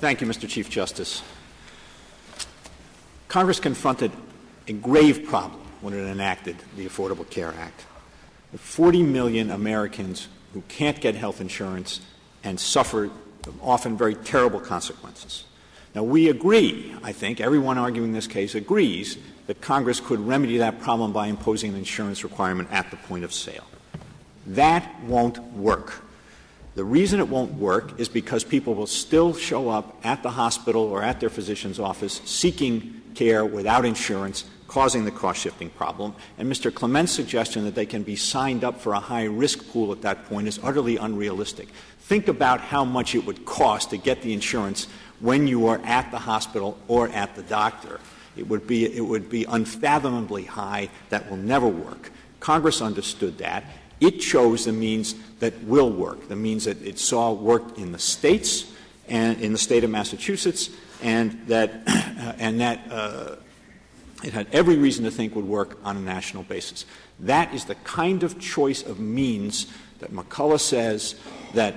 Thank you, Mr. Chief Justice. Congress confronted a grave problem when it enacted the Affordable Care Act. The 40 million Americans who can't get health insurance and suffer often very terrible consequences. Now, we agree, I think, everyone arguing this case agrees that Congress could remedy that problem by imposing an insurance requirement at the point of sale. That won't work. The reason it won't work is because people will still show up at the hospital or at their physician's office seeking care without insurance, causing the cost-shifting problem. And Mr. Clement's suggestion that they can be signed up for a high-risk pool at that point is utterly unrealistic. Think about how much it would cost to get the insurance when you are at the hospital or at the doctor. It would be unfathomably high. That will never work. Congress understood that. It chose the means that will work, the means that it saw worked in the states and in the state of Massachusetts, and that it had every reason to think would work on a national basis. That is the kind of choice of means that McCullough says that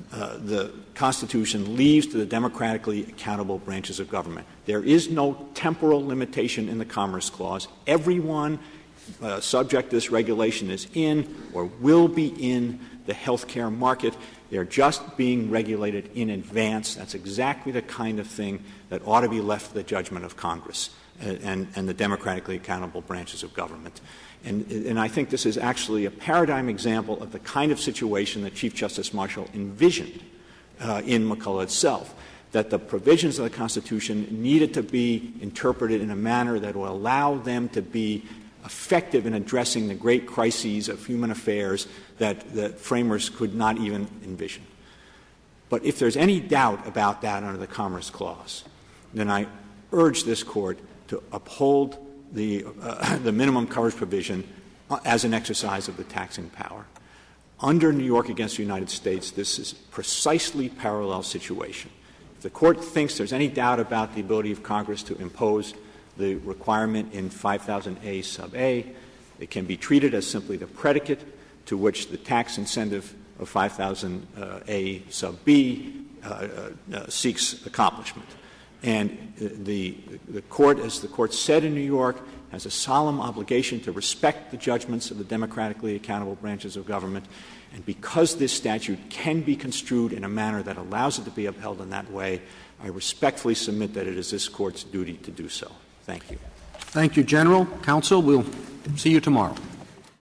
the Constitution leaves to the democratically accountable branches of government. There is no temporal limitation in the Commerce Clause. Everyone subject to this regulation is in or will be in the health care market. They're just being regulated in advance. That's exactly the kind of thing that ought to be left to the judgment of Congress and the democratically accountable branches of government. And I think this is actually a paradigm example of the kind of situation that Chief Justice Marshall envisioned in McCullough itself, that the provisions of the Constitution needed to be interpreted in a manner that will allow them to be effective in addressing the great crises of human affairs that framers could not even envision. But if there's any doubt about that under the Commerce Clause, then I urge this Court to uphold the minimum coverage provision as an exercise of the taxing power. Under New York against the United States, this is precisely parallel situation. If the Court thinks there's any doubt about the ability of Congress to impose the requirement in 5000A sub A, it can be treated as simply the predicate to which the tax incentive of 5000A sub B seeks accomplishment. And the Court, as the Court said in New York, has a solemn obligation to respect the judgments of the democratically accountable branches of government. And because this statute can be construed in a manner that allows it to be upheld in that way, I respectfully submit that it is this Court's duty to do so. Thank you. Thank you, General. Counsel, we'll see you tomorrow.